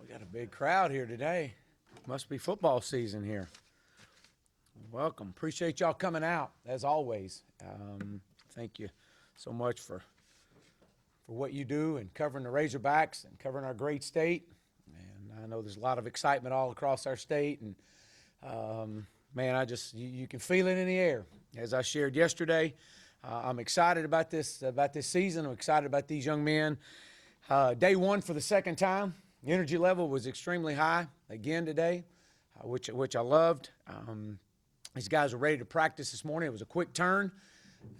We got a big crowd here today. Must be football season here. Welcome. Appreciate y'all coming out, as always. Thank you so much for what you do and covering the Razorbacks and covering our great state. And I know there's a lot of excitement all across our state. And, man, you can feel it in the air. As I shared yesterday, I'm excited about this season. I'm excited about these young men. Day one for the second time. The energy level was extremely high again today, which I loved. These guys were ready to practice this morning. It was a quick turn.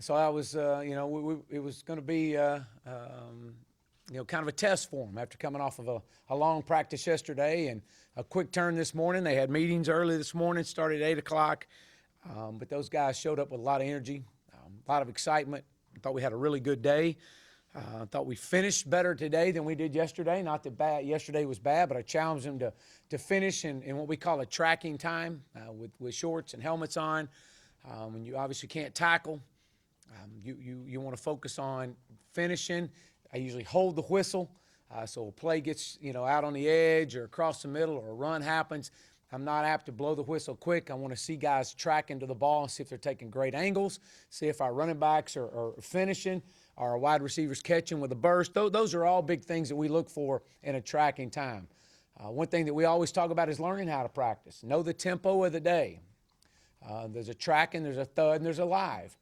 So I was, it was going to be, kind of a test for them after coming off of a long practice yesterday and a quick turn this morning. They had meetings early this morning, started at 8 o'clock. But those guys showed up with a lot of energy, a lot of excitement. I thought we had a really good day. I thought we finished better today than we did yesterday. Not that yesterday was bad, but I challenged them to finish in what we call a tracking time with shorts and helmets on. When you obviously can't tackle, you want to focus on finishing. I usually hold the whistle, so a play gets out on the edge or across the middle or a run happens. I'm not apt to blow the whistle quick. I want to see guys track into the ball and see if they're taking great angles, see if our running backs are finishing, our wide receivers catching with a burst. Those are all big things that we look for in a tracking time. One thing that we always talk about is learning how to practice. Know the tempo of the day. There's a tracking, there's a thud, and there's a live.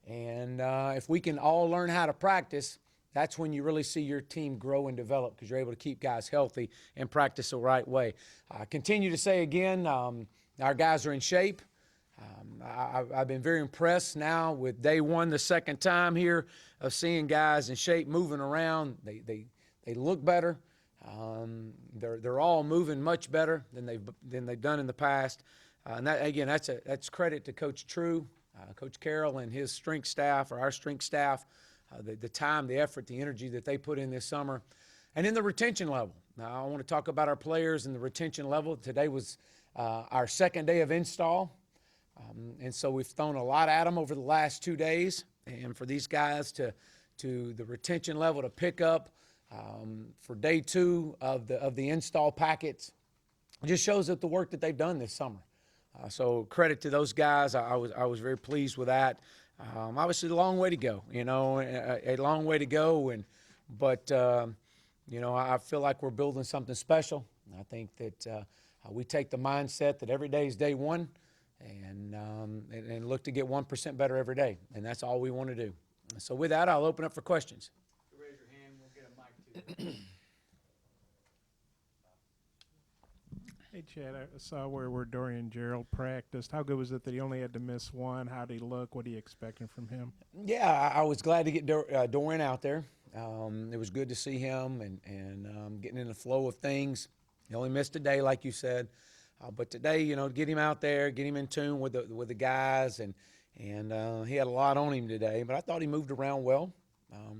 And if we can all learn how to practice, that's when you really see your team grow and develop because you're able to keep guys healthy and practice the right way. I continue to say again, our guys are in shape. I've been very impressed now with day one, the second time here, of seeing guys in shape, moving around. They look better. They're all moving much better than they've done in the past. And that, again, that's credit to Coach True, Coach Carroll, and his strength staff, or our strength staff. The time, the effort, the energy that they put in this summer. And in the retention level. Now, I want to talk about our players and the retention level. Today was our second day of install. And so we've thrown a lot at them over the last 2 days. And for these guys to the retention level to pick up for day two of the install packets, it just shows that the work that they've done this summer. So credit to those guys. I was very pleased with that. Obviously, a long way to go, a long way to go. But I feel like we're building something special. I think that we take the mindset that every day is day one and look to get 1% better every day. And that's all we want to do. So with that, I'll open up for questions. Raise your hand. We'll get a mic to you. Hey, Chad, I saw where Dorian Gerald practiced. How good was it that he only had to miss one? How did he look? What are you expecting from him? Yeah, I was glad to get Dorian out there. It was good to see him and getting in the flow of things. He only missed a day, like you said. But today, get him out there, get him in tune with the guys, and he had a lot on him today. But I thought he moved around well.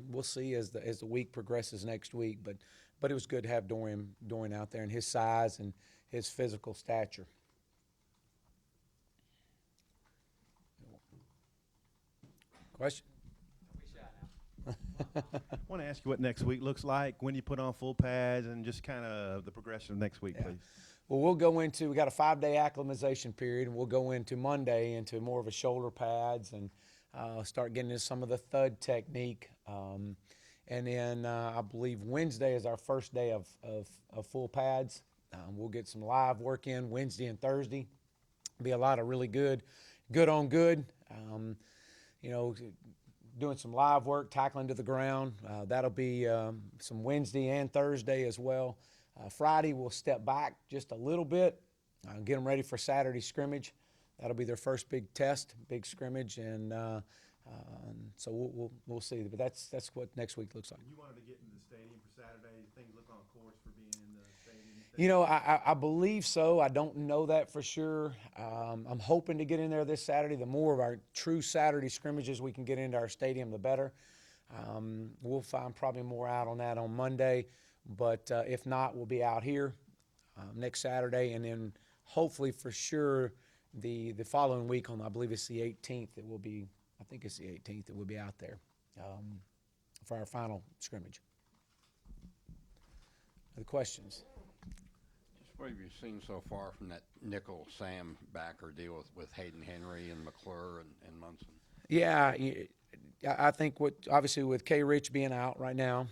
We'll see as the week progresses next week. But it was good to have Dorian out there and his size and his physical stature. Question? I want to ask you what next week looks like, when you put on full pads, and just kind of the progression of next week, please. Well, we got a 5-day acclimatization period, and we'll go into Monday into more of a shoulder pads and start getting into some of the thud technique. And then I believe Wednesday is our first day of full pads. We'll get some live work in Wednesday and Thursday. Be a lot of really good on good. Doing some live work, tackling to the ground. That'll be some Wednesday and Thursday as well. Friday we'll step back just a little bit, get them ready for Saturday scrimmage. That'll be their first big test, big scrimmage, and so we'll see. But that's what next week looks like. You wanted to get in the stadium for Saturday. Things look on course for being in the stadium. I believe so. I don't know that for sure. I'm hoping to get in there this Saturday. The more of our true Saturday scrimmages we can get into our stadium, the better. We'll find probably more out on that on Monday. But if not, we'll be out here next Saturday, and then hopefully for sure the following week I believe it's the 18th that we'll be. I think it's the 18th that we'll be out there for our final scrimmage. Other questions? What have you seen so far from that nickel Sam backer deal with Hayden Henry and McClure and Munson? Yeah, I think obviously with K. Rich being out right now,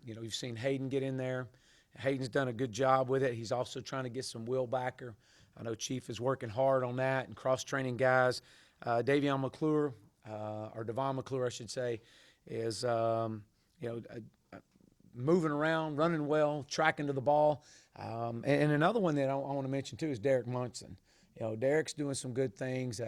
you've seen Hayden get in there. Hayden's done a good job with it. He's also trying to get some will backer. I know Chief is working hard on that and cross-training guys. Davion McClure, or Devon McClure, I should say, is moving around, running well, tracking to the ball. And another one that I want to mention too is Derek Munson. Derek's doing some good things.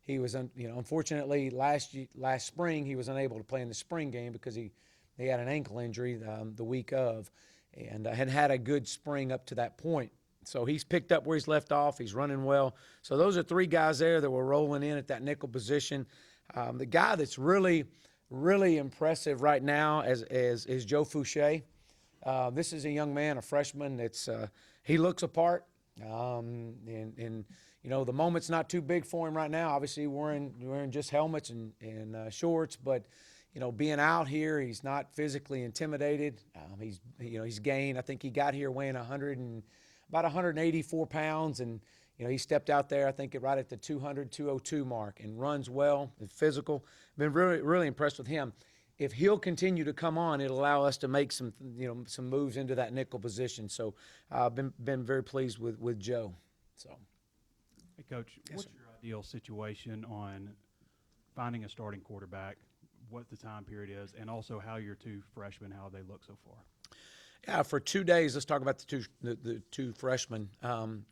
He was unfortunately last spring he was unable to play in the spring game because he had an ankle injury the week of, and had a good spring up to that point. So he's picked up where he's left off. He's running well. So those are three guys there that were rolling in at that nickel position. The guy that's really impressive right now is Joe Fouch. This is a young man, a freshman. He looks apart, and the moment's not too big for him right now. Obviously, wearing just helmets and shorts, but being out here, he's not physically intimidated. He's gained. I think he got here weighing about 184 pounds, and he stepped out there, I think, right at the 202 mark, and runs well, and physical. Been really impressed with him. If he'll continue to come on, it'll allow us to make some moves into that nickel position. So I've been very pleased with Joe. So, hey, Coach, Yes, what's sir. your ideal situation on finding a starting quarterback, what the time period is, and also how your two freshmen, how they look so far? Yeah, for 2 days, let's talk about the two freshmen.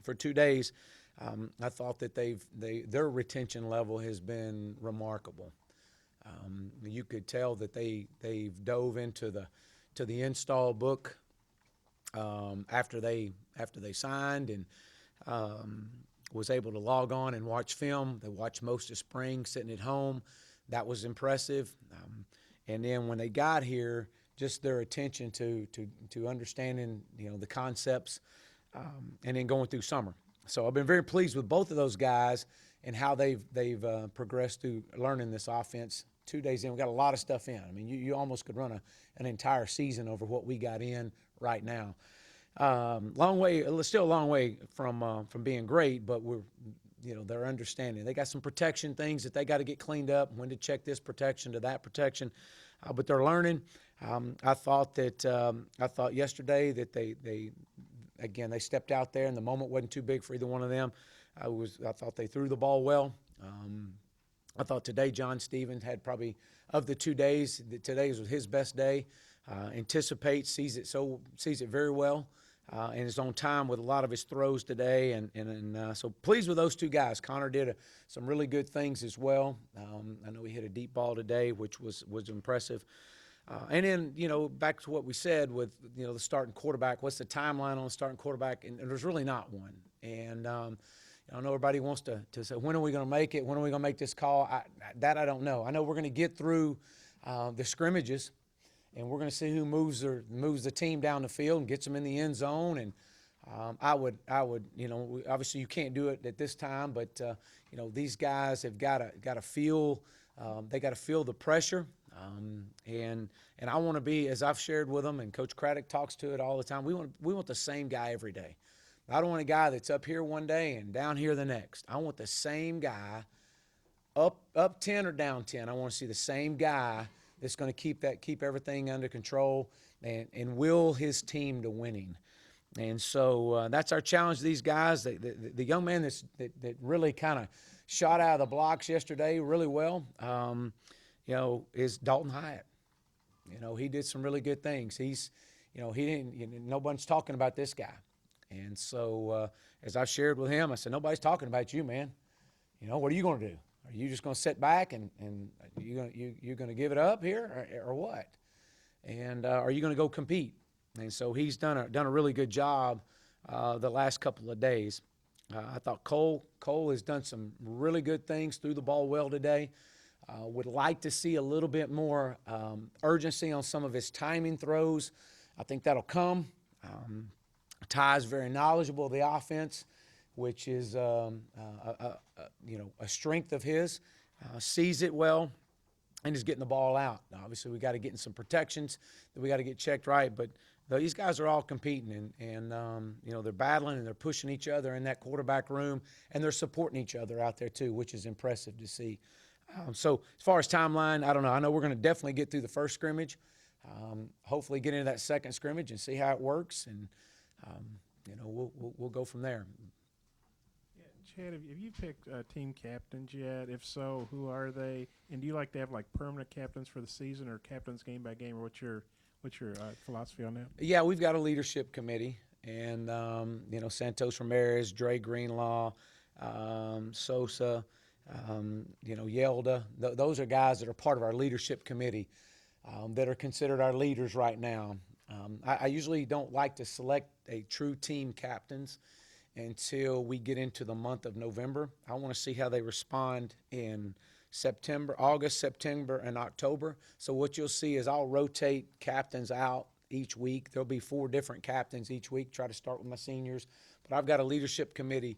For 2 days, I thought that their retention level has been remarkable. You could tell that they've dove into the install book after they signed, and was able to log on and watch film. They watched most of spring sitting at home. That was impressive. And then when they got here, just their attention to understanding the concepts, and then going through summer. So I've been very pleased with both of those guys and how they've progressed through learning this offense. 2 days in, we got a lot of stuff in. I mean, you almost could run an entire season over what we got in right now. Long way, still a long way from being great, but they're understanding. They got some protection things that they got to get cleaned up. When to check this protection to that protection, but they're learning. I thought yesterday that they stepped out there and the moment wasn't too big for either one of them. I thought they threw the ball well. I thought today John Stevens had probably, of the 2 days, today's was his best day. Sees it very well, and is on time with a lot of his throws today. And so pleased with those two guys. Connor did some really good things as well. I know he hit a deep ball today, which was impressive. And then, back to what we said with, the starting quarterback, what's the timeline on the starting quarterback? And there's really not one. And I know everybody wants to say, when are we going to make it? When are we going to make this call? I don't know. I know we're going to get through the scrimmages, and we're going to see who moves the team down the field and gets them in the end zone. And I would, obviously you can't do it at this time, but these guys have got to feel, they got to feel the pressure. And I want to be, as I've shared with them, and Coach Craddock talks to it all the time. We want the same guy every day. I don't want a guy that's up here one day and down here the next. I want the same guy, up 10 or down 10. I want to see the same guy that's going to keep everything under control and will his team to winning. And so that's our challenge to these guys. The young man that really kind of shot out of the blocks yesterday really well, is Dalton Hyatt. He did some really good things. Nobody's talking about this guy. And so as I shared with him, I said, nobody's talking about you, man. What are you going to do? Are you just going to sit back and you're going to give it up here or what? And are you going to go compete? And so he's done a really good job the last couple of days. I thought Cole has done some really good things, threw the ball well today. Would like to see a little bit more urgency on some of his timing throws. I think that'll come. Ty's very knowledgeable of the offense, which is a strength of his. Sees it well and is getting the ball out. Now, obviously, we got to get in some protections that we got to get checked right, but these guys are all competing, and you know, they're battling and they're pushing each other in that quarterback room, and they're supporting each other out there too, which is impressive to see. So as far as timeline, I don't know. I know we're going to definitely get through the first scrimmage, hopefully get into that second scrimmage and see how it works, and you know, we'll go from there. Chad, have you picked team captains yet? If so, who are they? And do you like to have like permanent captains for the season, or captains game by game, or what's your philosophy on that? Yeah, we've got a leadership committee, and you know, Santos Ramirez, Dre Greenlaw, Sosa, you know, Yelda. Those are guys that are part of our leadership committee that are considered our leaders right now. I usually don't like to select a true team captains until we get into the month of November. I want to see how they respond in August, September, and October. So what you'll see is I'll rotate captains out each week. There'll be 4 different captains each week. Try to start with my seniors. But I've got a leadership committee.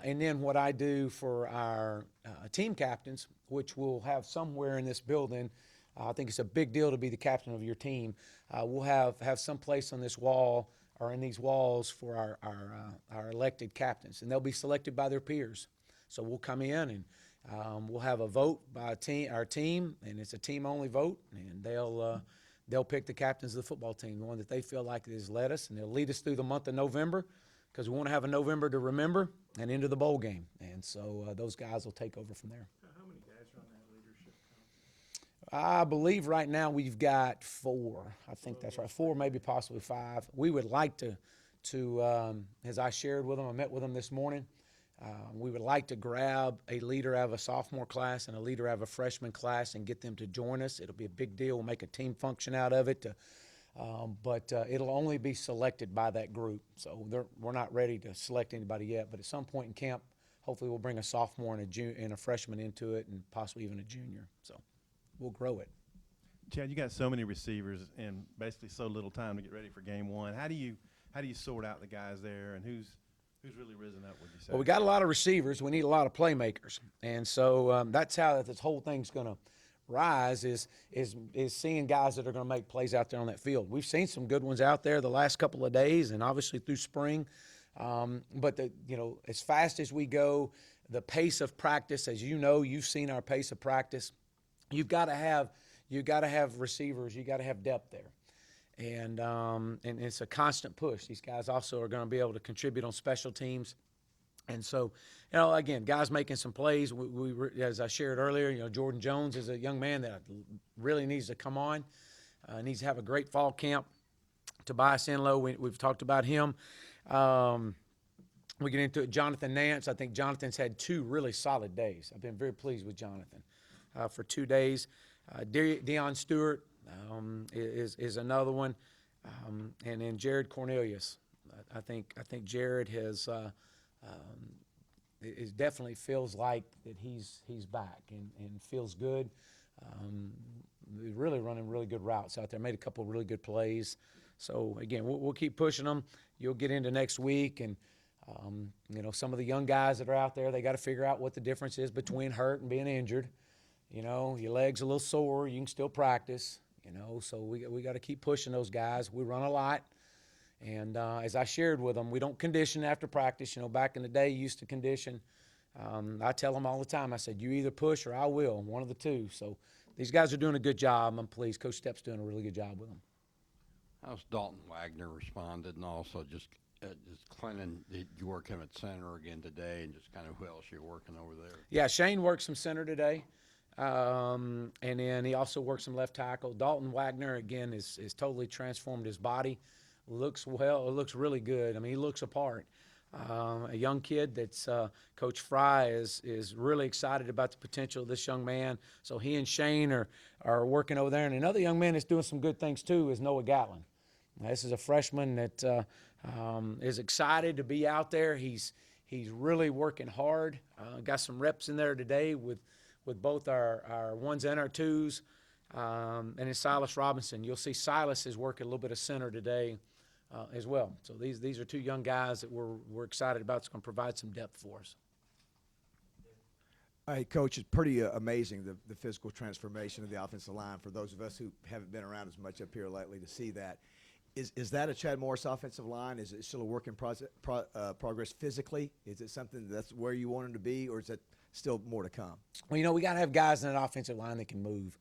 And then what I do for our team captains, which we'll have somewhere in this building, I think it's a big deal to be the captain of your team. We'll have some place on this wall or in these walls for our elected captains, and they'll be selected by their peers. So we'll come in and we'll have a vote by our team, and it's a team-only vote, and they'll pick the captains of the football team, the one that they feel like has led us, and they'll lead us through the month of November, because we want to have a November to remember and into the bowl game. And so those guys will take over from there. How many guys are on that leadership council? I believe right now we've got 4. I think that's right. 4, maybe possibly 5. We would like to as I shared with them, I met with them this morning, we would like to grab a leader out of a sophomore class and a leader out of a freshman class and get them to join us. It'll be a big deal. We'll make a team function out of it. But it'll only be selected by that group. So we're not ready to select anybody yet. But at some point in camp, hopefully we'll bring a sophomore and a freshman into it, and possibly even a junior. So we'll grow it. Chad, you got so many receivers and basically so little time to get ready for game one. How do you sort out the guys there, and who's really risen up, would you say? Well, we got a lot of receivers. We need a lot of playmakers. And so that's how this whole thing's going to rise is seeing guys that are going to make plays out there on that field. We've seen some good ones out there the last couple of days, and obviously through spring. But as fast as we go, the pace of practice, as you know, you've seen our pace of practice. You've got to have receivers. You got to have depth there, and it's a constant push. These guys also are going to be able to contribute on special teams. And so, again, guys making some plays. We as I shared earlier, Jordan Jones is a young man that really needs to come on. Needs to have a great fall camp. Tobias Enlow, we've talked about him. We get into it. Jonathan Nance. I think Jonathan's had 2 really solid days. I've been very pleased with Jonathan for 2 days. Deion Stewart is another one, and then Jared Cornelius. I think Jared has. It definitely feels like that he's back and feels good. Really running really good routes out there. Made a couple of really good plays. So again, we'll keep pushing them. You'll get into next week, and some of the young guys that are out there, they got to figure out what the difference is between hurt and being injured. Your leg's a little sore, you can still practice. So we got to keep pushing those guys. We run a lot. And as I shared with them, we don't condition after practice. Back in the day, you used to condition. I tell them all the time, I said, you either push or I will, one of the two. So these guys are doing a good job. I'm pleased. Coach Stepp's doing a really good job with them. How's Dalton Wagner responded, and also just Clinton, you work him at center again today, and just kind of who else you're working over there? Yeah, Shane works some center today. And then he also works some left tackle. Dalton Wagner, again, is totally transformed his body. Looks really good. I mean, he looks apart. A young kid that's Coach Fry is really excited about the potential of this young man. So he and Shane are working over there. And another young man that's doing some good things too is Noah Gatlin. Now, this is a freshman that is excited to be out there. He's really working hard. Got some reps in there today with both our ones and our twos. And then Silas Robinson. You'll see Silas is working a little bit of center today as well. So these are 2 young guys that we're excited about. It's going to provide some depth for us. Hey, Coach, it's pretty amazing, the physical transformation of the offensive line for those of us who haven't been around as much up here lately to see that. Is that a Chad Morris offensive line? Is it still a work in progress physically? Is it something that's where you want him to be, or is it still more to come? Well, we got to have guys in that offensive line that can move.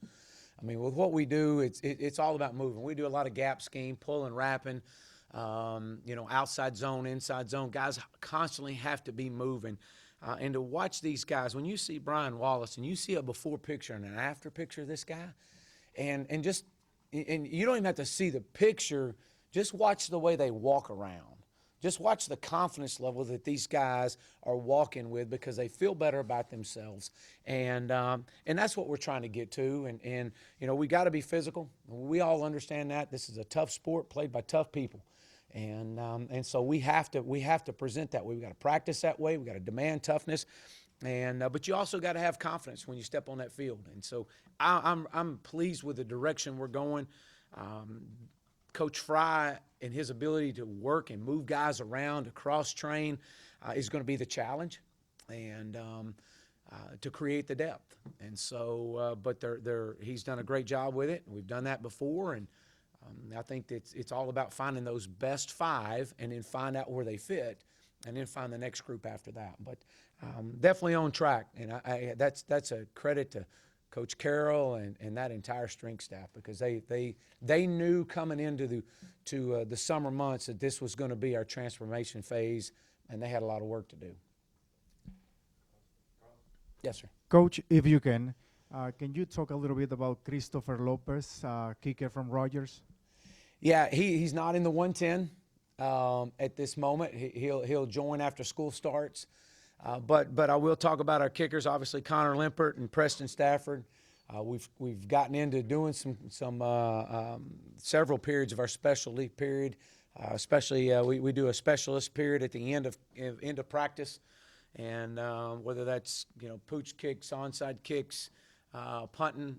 I mean, with what we do, it's all about moving. We do a lot of gap scheme, pulling, wrapping, outside zone, inside zone. Guys constantly have to be moving. And to watch these guys, when you see Brian Wallace and you see a before picture and an after picture of this guy, and you don't even have to see the picture, just watch the way they walk around. Just watch the confidence level that these guys are walking with because they feel better about themselves. And that's what we're trying to get to. And we got to be physical. We all understand that. This is a tough sport played by tough people. And so we have to present that way. We got to practice that way. We got to demand toughness. But you also got to have confidence when you step on that field. And so I'm pleased with the direction we're going. Coach Fry and his ability to work and move guys around, to cross-train, is going to be the challenge, and to create the depth. And so, but he's done a great job with it. We've done that before, and I think it's all about finding those best five and then find out where they fit, and then find the next group after that. But definitely on track, and that's a credit to Coach Carroll and that entire strength staff, because they knew coming into the summer months that this was going to be our transformation phase, and they had a lot of work to do. Yes, sir. Coach, if you can you talk a little bit about Christopher Lopez, kicker from Rogers? Yeah, he's not in the 110 at this moment. He'll join after school starts. But I will talk about our kickers. Obviously, Connor Limpert and Preston Stafford. We've gotten into doing some several periods of our specialty period. Especially we do a specialist period at the end of practice, and whether that's pooch kicks, onside kicks, punting,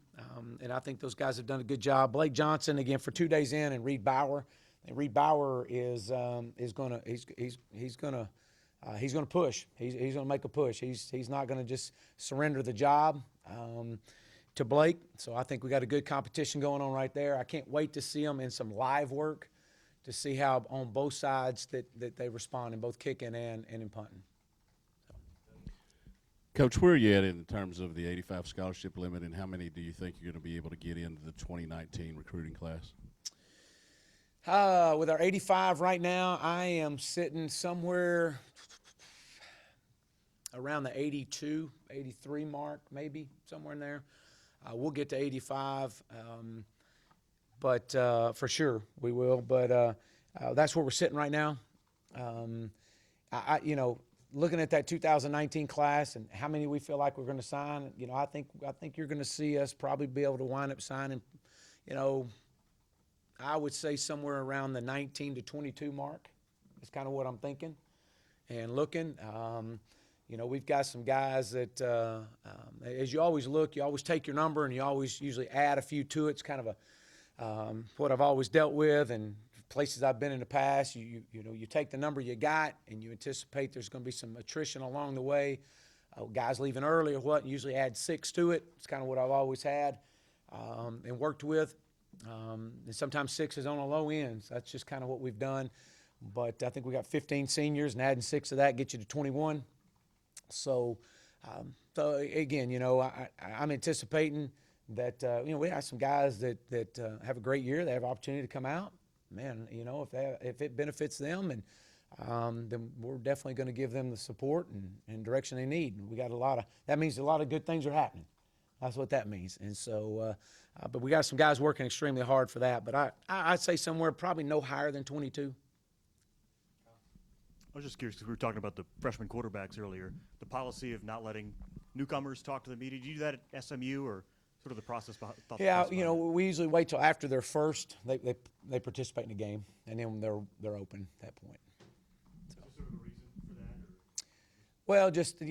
and I think those guys have done a good job. Blake Johnson again for 2 days in, and Reed Bauer. And Reed Bauer is gonna push. He's gonna make a push. He's not gonna just surrender the job to Blake. So I think we got a good competition going on right there. I can't wait to see them in some live work, to see how on both sides that they respond in both kicking and in punting. Coach, where are you at in terms of the 85 scholarship limit, and how many do you think you're going to be able to get into the 2019 recruiting class? With our 85 right now, I am sitting somewhere around the 82, 83 mark, maybe somewhere in there. We'll get to 85, but for sure we will. But that's where we're sitting right now. Looking at that 2019 class and how many we feel like we're going to sign, I think you're going to see us probably be able to wind up signing, I would say somewhere around the 19 to 22 mark. That's kind of what I'm thinking and looking. We've got some guys that, as you always look, you always take your number and you always usually add a few to it. It's kind of what I've always dealt with, and places I've been in the past. You take the number you got and you anticipate there's going to be some attrition along the way. Guys leaving early or what, and usually add 6 to it. It's kind of what I've always had and worked with. And sometimes 6 is on a low end. So that's just kind of what we've done. But I think we got 15 seniors, and adding 6 of that gets you to 21. So again, I'm anticipating that we have some guys that have a great year. They have opportunity to come out. Man, if it benefits them, and then we're definitely going to give them the support and direction they need. And we got that means a lot of good things are happening. That's what that means. And so, but we got some guys working extremely hard for that. But I'd say somewhere probably no higher than 22. I was just curious because we were talking about the freshman quarterbacks earlier. The policy of not letting newcomers talk to the media. Do you do that at SMU, or sort of the process behind? Yeah, we usually wait till after they're first. They participate in the game, and then they're open at that point. So. Is there sort of a reason for that? Or? Well, just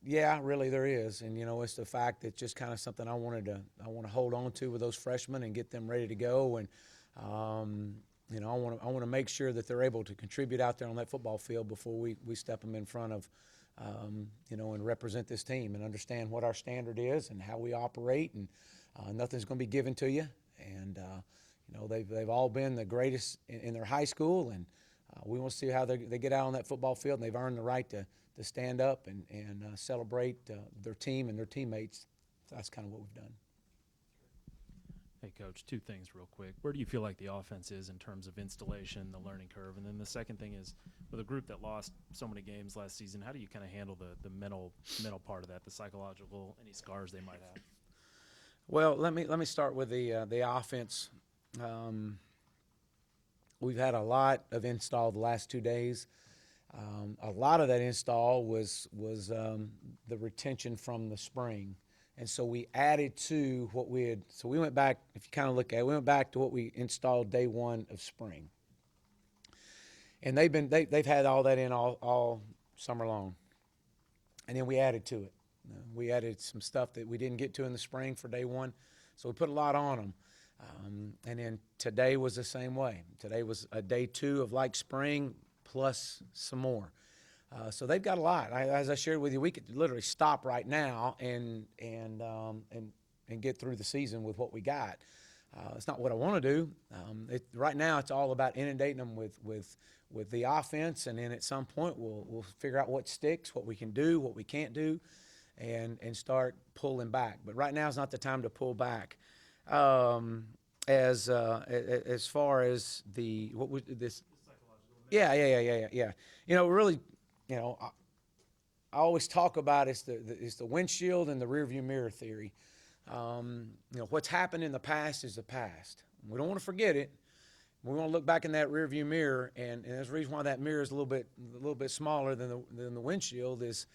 yeah, really there is, and it's the fact that just kind of something I want to hold on to with those freshmen and get them ready to go, and I want to make sure that they're able to contribute out there on that football field before we step them in front of, and represent this team and understand what our standard is and how we operate, and nothing's going to be given to you. And, You know, they've all been the greatest in their high school, and we want to see how they get out on that football field, and they've earned the right to stand up and celebrate their team and their teammates. So that's kind of what we've done. Hey, Coach, two things real quick. Where do you feel like the offense is in terms of installation, the learning curve? And then the second thing is, with a group that lost so many games last season, how do you kind of handle the mental part of that, the psychological, any scars they might have? Well, let me start with the offense. We've had a lot of install the last 2 days. A lot of that install was the retention from the spring. And so we added to what we had. So we went back, if you kind of look at it, we went back to what we installed day one of spring. And they've had all that in all summer long. And then we added to it. We added some stuff that we didn't get to in the spring for day one. So we put a lot on them. And then today was the same way. Today was a day two of like spring plus some more. So they've got a lot. As I shared with you, we could literally stop right now and get through the season with what we got. It's not what I want to do. Right now, it's all about inundating them with the offense, and then at some point we'll figure out what sticks, what we can do, what we can't do, and start pulling back. But right now is not the time to pull back. As far as what was this? Yeah. You know, really. You know, I always talk about it's the windshield and the rearview mirror theory. You know, what's happened in the past is the past. We don't want to forget it. We want to look back in that rearview mirror, and there's a reason why that mirror is a little bit smaller than the windshield is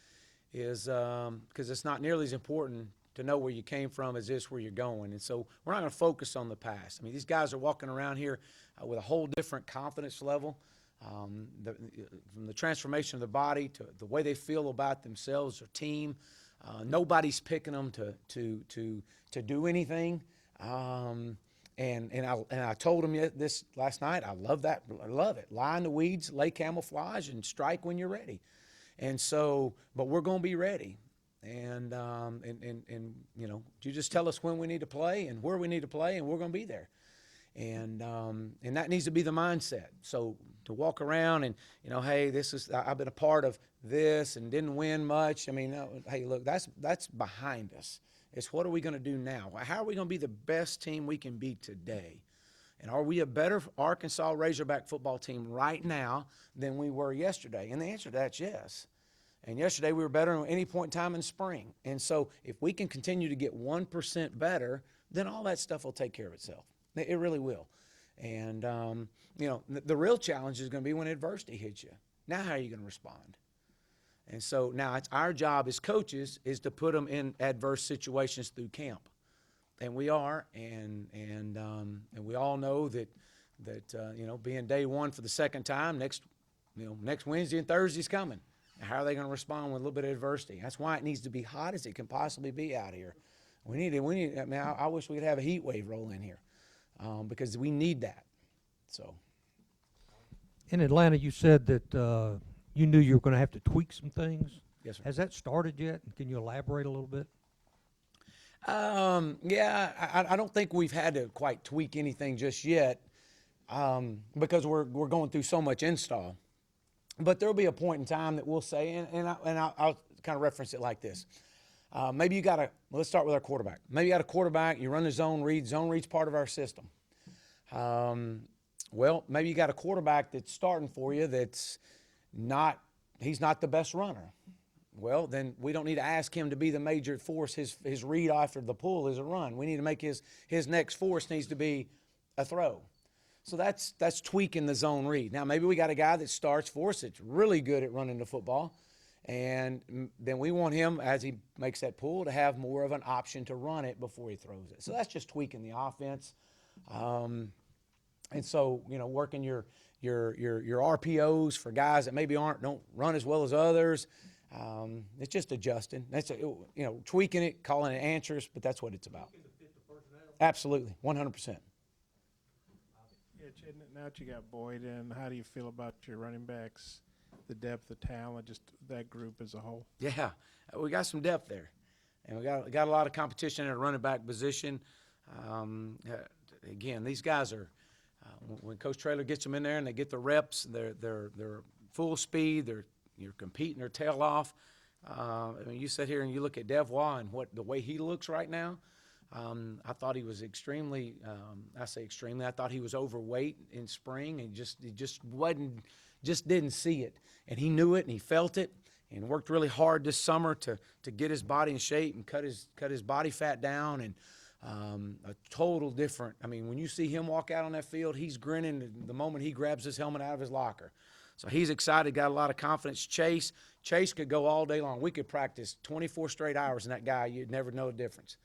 because it's not nearly as important to know where you came from as this where you're going. And so we're not going to focus on the past. I mean, these guys are walking around here with a whole different confidence level. From the transformation of the body to the way they feel about themselves, their team, nobody's picking them to do anything. And I told them this last night. I love that. I love it. Lie in the weeds, lay camouflage, and strike when you're ready. And so, but we're going to be ready. And you know, you just tell us when we need to play and where we need to play, and we're going to be there. And that needs to be the mindset. So to walk around and, you know, hey, I've been a part of this and didn't win much. I mean, hey, look, that's behind us. It's what are we going to do now? How are we going to be the best team we can be today? And are we a better Arkansas Razorback football team right now than we were yesterday? And the answer to that's yes. And yesterday we were better than any point in time in spring. And so if we can continue to get 1% better, then all that stuff will take care of itself. It really will. And, you know, the real challenge is going to be when adversity hits you. Now how are you going to respond? And so now it's our job as coaches is to put them in adverse situations through camp. And we are, and we all know that you know, being day one for the second time, next Wednesday and Thursday's coming. Now, how are they going to respond with a little bit of adversity? That's why it needs to be hot as it can possibly be out here. I mean, I wish we could have a heat wave roll in here. Because we need that. So, in Atlanta, you said that you knew you were going to have to tweak some things. Yes, sir. Has that started yet? Can you elaborate a little bit? Yeah, I don't think we've had to quite tweak anything just yet because we're going through so much install. But there'll be a point in time that we'll say, and I'll kind of reference it like this. Maybe let's start with our quarterback. Maybe you got a quarterback, you run the zone read. Zone read's part of our system. Well, maybe you got a quarterback that's starting for you he's not the best runner. Well, then we don't need to ask him to be the major force. His read after the pull is a run. We need to make his next force needs to be a throw. So that's tweaking the zone read. Now, maybe we got a guy that starts for us that's really good at running the football. And then we want him, as he makes that pull, to have more of an option to run it before he throws it. So that's just tweaking the offense. And so, you know, working your RPOs for guys that maybe don't run as well as others. It's just adjusting. Tweaking it, calling it answers, but that's what it's about. Absolutely, 100%. Yeah, Chad, now that you got Boyd in, how do you feel about your running backs? The depth, the talent, just that group as a whole. Yeah, we got some depth there, and we got a lot of competition at a running back position. again, these guys are, when Coach Traylor gets them in there and they get the reps, they're full speed. You're competing their tail off. I mean, you sit here and you look at Devois and the way he looks right now. I thought he was extremely. I say extremely. I thought he was overweight in spring, and he just didn't see it, and he knew it and he felt it, and worked really hard this summer to get his body in shape and cut his body fat down, and a total different. I mean, when you see him walk out on that field, he's grinning the moment he grabs his helmet out of his locker. So he's excited, got a lot of confidence. Chase could go all day long. We could practice 24 straight hours, and that guy, you'd never know the difference.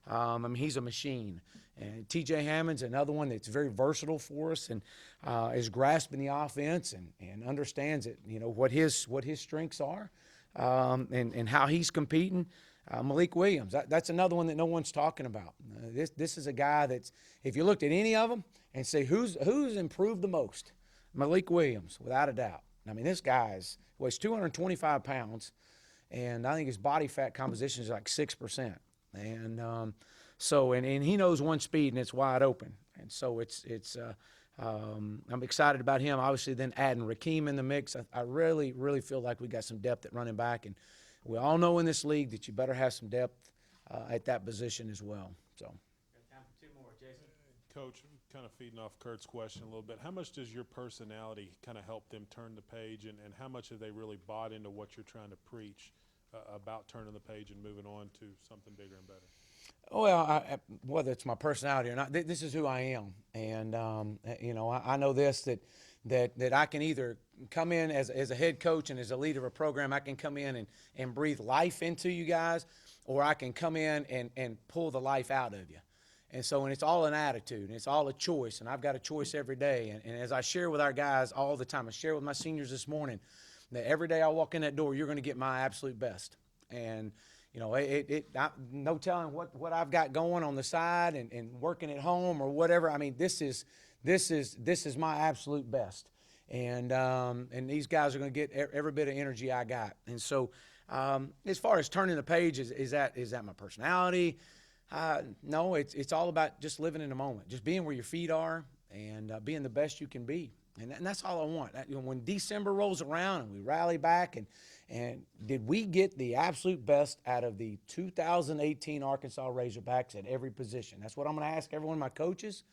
I mean, he's a machine. And T.J. Hammond's another one that's very versatile for us and is grasping the offense and understands it, what his strengths are and how he's competing. Malik Williams, that's another one that no one's talking about. This is a guy that's, if you looked at any of them and say who's improved the most, Malik Williams, without a doubt. I mean, this guy weighs 225 pounds, and I think his body fat composition is like 6%. And and he knows one speed, and it's wide open. And so I'm excited about him. Obviously, then adding Rakeem in the mix, I really, really feel like we got some depth at running back. And we all know in this league that you better have some depth at that position as well. So, Got time for 2 more. Jason? Coach, kind of feeding off Kurt's question a little bit, how much does your personality kind of help them turn the page, and how much have they really bought into what you're trying to preach about turning the page and moving on to something bigger and better? Well, whether it's my personality or not, this is who I am. And, I know this, that I can either come in as a head coach and as a leader of a program, I can come in and breathe life into you guys, or I can come in and pull the life out of you. And so, and it's all an attitude, and it's all a choice, and I've got a choice every day. And as I share with our guys all the time, I share with my seniors this morning, that every day I walk in that door, you're going to get my absolute best. And, no telling what I've got going on the side and working at home or whatever. I mean, this is my absolute best. And these guys are going to get every bit of energy I got. And so, as far as turning the page, is that my personality? No, it's all about just living in the moment, just being where your feet are and being the best you can be. And that's all I want. When December rolls around and we rally back and did we get the absolute best out of the 2018 Arkansas Razorbacks at every position? That's what I'm going to ask every one of my coaches.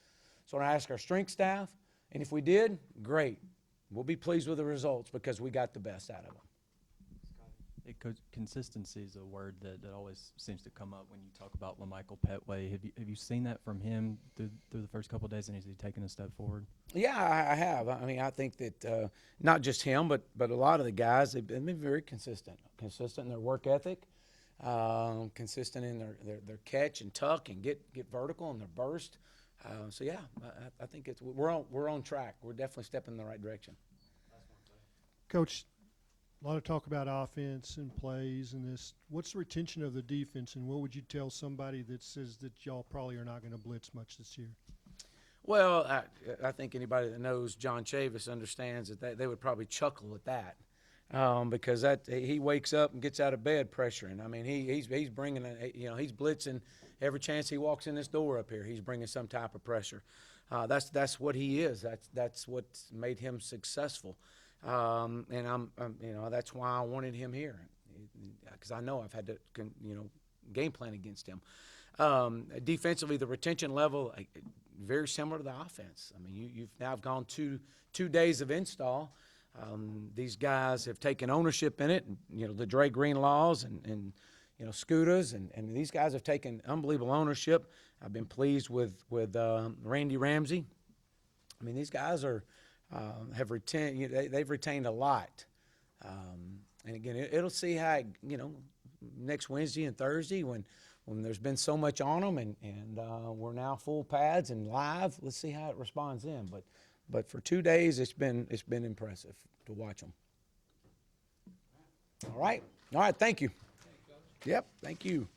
That's what I ask our strength staff. And if we did, great. We'll be pleased with the results because we got the best out of them. Consistency is a word that always seems to come up when you talk about LaMichael Petway. Have you seen that from him through the first couple of days, and has he taken a step forward? Yeah, I have. I mean, I think that not just him, but a lot of the guys, they've been very consistent in their work ethic, consistent in their catch and tuck and get vertical in their burst. So yeah, I think we're on track. We're definitely stepping in the right direction. Coach, a lot of talk about offense and plays and this. What's the retention of the defense, and what would you tell somebody that says that y'all probably are not going to blitz much this year? Well, I think anybody that knows John Chavis understands that they would probably chuckle at that because he wakes up and gets out of bed pressuring. I mean, he's bringing he's blitzing every chance he walks in this door up here. He's bringing some type of pressure. That's what he is. That's what's made him successful. And I'm that's why I wanted him here, because I know I've had to, game plan against him. Defensively, the retention level very similar to the offense. I mean, you've now gone two days of install. These guys have taken ownership in it. The Dre Green laws and Scooters and these guys have taken unbelievable ownership. I've been pleased with Randy Ramsey. I mean, these guys have retained. They've retained a lot, and again, it'll see how next Wednesday and Thursday when there's been so much on them, and we're now full pads and live. Let's see how it responds then. But for 2 days, it's been impressive to watch them. All right. Thank you. Yep. Thank you.